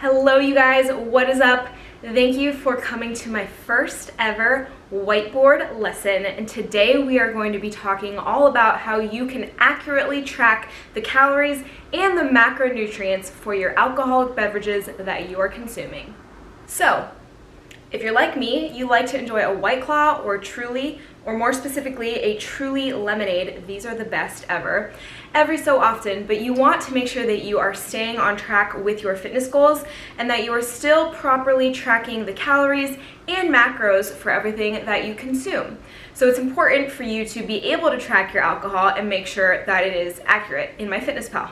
Hello you guys, what is up? Thank you for coming to my first ever whiteboard lesson, and today we are going to be talking all about how you can accurately track the calories and the macronutrients for your alcoholic beverages that you are consuming. So, if you're like me, you like to enjoy a White Claw or Truly, or more specifically, a Truly lemonade. These are the best ever. Every so often, but you want to make sure that you are staying on track with your fitness goals and that you are still properly tracking the calories and macros for everything that you consume. So it's important for you to be able to track your alcohol and make sure that it is accurate in MyFitnessPal.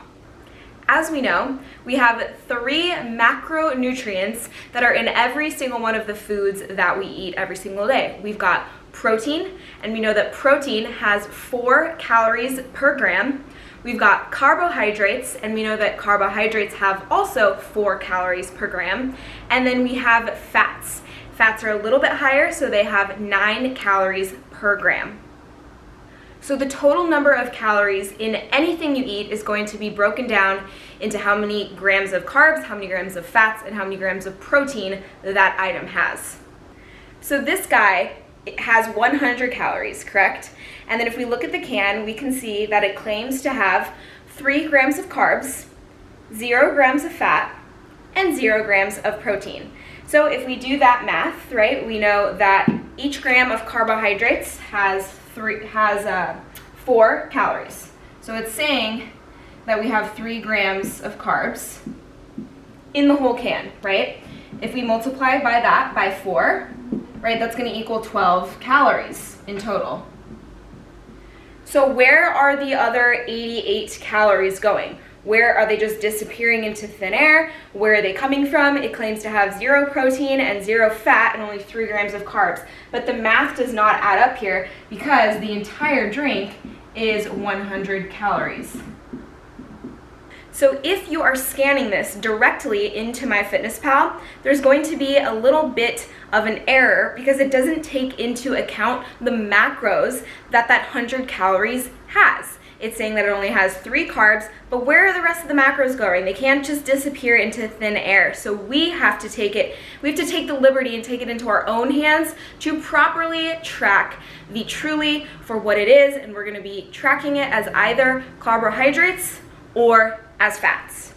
As we know, we have 3 macronutrients that are in every single one of the foods that we eat every single day. We've got protein, and we know that protein has 4 calories per gram. We've got carbohydrates, and we know that carbohydrates have also 4 calories per gram. And then we have fats. Fats are a little bit higher, so they have 9 calories per gram. So the total number of calories in anything you eat is going to be broken down into how many grams of carbs, how many grams of fats, and how many grams of protein that item has. So this guy has 100 calories, correct? And then if we look at the can, we can see that it claims to have 3 grams of carbs, 0 grams of fat, and 0 grams of protein. So if we do that math, right, we know that each gram of carbohydrates has 4 calories. So it's saying that we have 3 grams of carbs in the whole can, right? If we multiply by that by 4, right, that's going to equal 12 calories in total. So where are the other 88 calories going? Where are they just disappearing into thin air? Where are they coming from? It claims to have 0 protein and 0 fat and only 3 grams of carbs. But the math does not add up here because the entire drink is 100 calories. So if you are scanning this directly into MyFitnessPal, there's going to be a little bit of an error because it doesn't take into account the macros that 100 calories has. It's saying that it only has 3 carbs, but where are the rest of the macros going? They can't just disappear into thin air. So we have to take the liberty and take it into our own hands to properly track the Truly for what it is, and we're gonna be tracking it as either carbohydrates or as fats.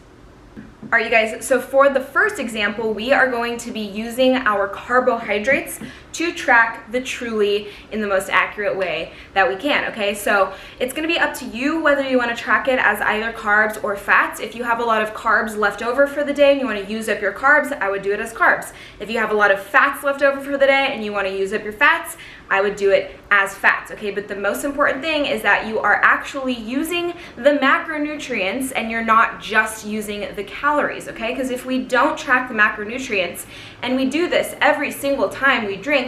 All right, you guys, so for the first example, we are going to be using our carbohydrates to track the Truly in the most accurate way that we can, okay? So it's gonna be up to you whether you wanna track it as either carbs or fats. If you have a lot of carbs left over for the day and you wanna use up your carbs, I would do it as carbs. If you have a lot of fats left over for the day and you wanna use up your fats, I would do it as fats, okay? But the most important thing is that you are actually using the macronutrients and you're not just using the calories, okay? Because if we don't track the macronutrients and we do this every single time we drink,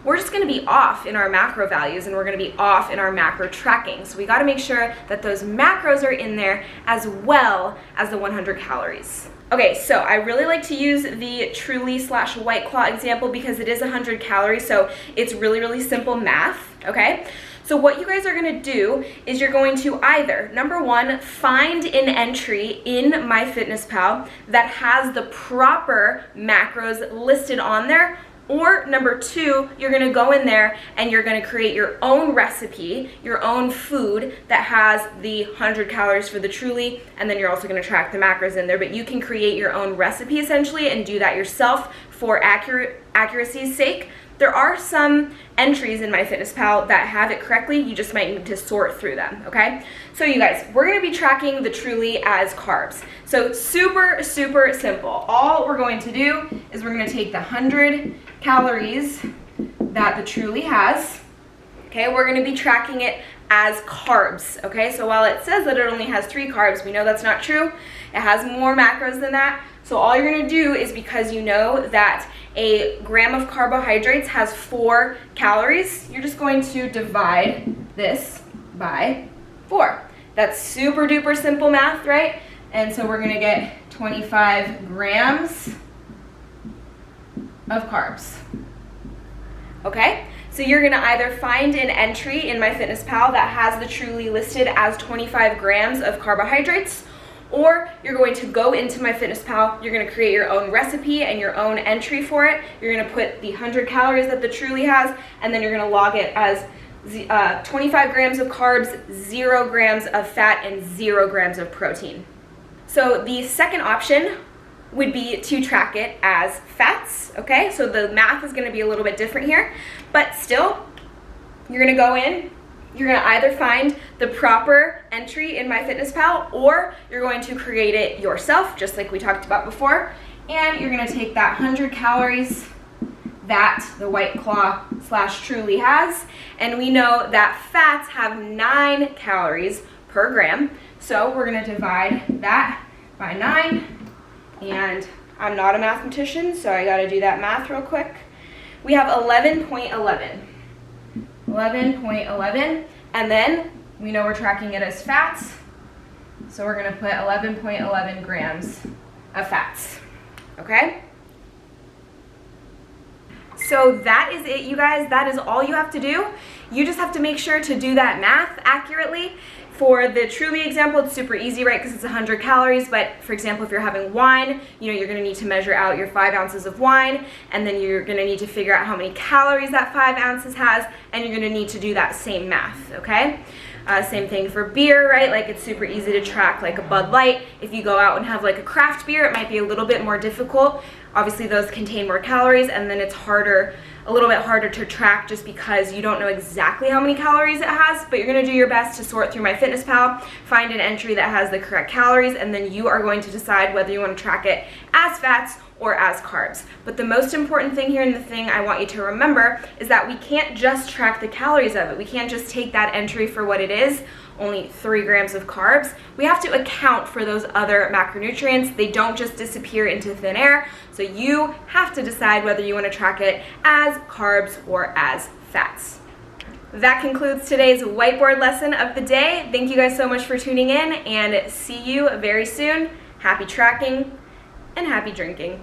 we're just gonna be off in our macro values and we're gonna be off in our macro tracking. So we gotta make sure that those macros are in there as well as the 100 calories. Okay, so I really like to use the Truly / White Claw example because it is 100 calories, so it's really, really simple math, okay? So what you guys are gonna do is you're going to either, number 1, find an entry in MyFitnessPal that has the proper macros listed on there, or number 2, you're gonna go in there and you're gonna create your own recipe, your own food that has the 100 calories for the Truly, and then you're also gonna track the macros in there, but you can create your own recipe essentially and do that yourself for accuracy's sake. There are some entries in MyFitnessPal that have it correctly, you just might need to sort through them, okay? So you guys, we're gonna be tracking the Truly as carbs. So super, super simple. All we're going to do is we're gonna take the 100 calories that the Truly has, okay? We're gonna be tracking it as carbs, okay? So while it says that it only has 3 carbs, we know that's not true. It has more macros than that. So all you're gonna do is, because you know that a gram of carbohydrates has 4 calories, you're just going to divide this by 4. That's super duper simple math, right? And so we're gonna get 25 grams of carbs, okay? So you're gonna either find an entry in MyFitnessPal that has the Truly listed as 25 grams of carbohydrates, or you're going to go into MyFitnessPal, you're going to create your own recipe and your own entry for it. You're going to put the 100 calories that the Truly has, and then you're going to log it as 25 grams of carbs, 0 grams of fat, and 0 grams of protein. So the second option would be to track it as fats, okay? So the math is gonna be a little bit different here, but still, you're gonna go in, you're gonna either find the proper entry in MyFitnessPal, or you're going to create it yourself, just like we talked about before, and you're gonna take that 100 calories that the White Claw / Truly has, and we know that fats have 9 calories per gram, so we're gonna divide that by 9, and I'm not a mathematician, so I gotta do that math real quick. We have 11.11. 11.11, and then we know we're tracking it as fats, so we're gonna put 11.11 grams of fats, okay? So that is it, you guys. That is all you have to do. You just have to make sure to do that math accurately. For the Truly example, it's super easy, right, because it's 100 calories, but for example, if you're having wine, you're gonna need to measure out your 5 ounces of wine, and then you're gonna need to figure out how many calories that 5 ounces has, and you're gonna need to do that same math, okay? Same thing for beer, right? Like, it's super easy to track like a Bud Light. If you go out and have like a craft beer, it might be a little bit more difficult. Obviously, those contain more calories, and then it's a little bit harder to track just because you don't know exactly how many calories it has, but you're gonna do your best to sort through MyFitnessPal, find an entry that has the correct calories, and then you are going to decide whether you wanna track it as fats or as carbs. But the most important thing here, and the thing I want you to remember, is that we can't just track the calories of it. We can't just take that entry for what it is, only 3 grams of carbs. We have to account for those other macronutrients. They don't just disappear into thin air, so you have to decide whether you want to track it as carbs or as fats. That concludes today's whiteboard lesson of the day. Thank you guys so much for tuning in, and see you very soon. Happy tracking and happy drinking.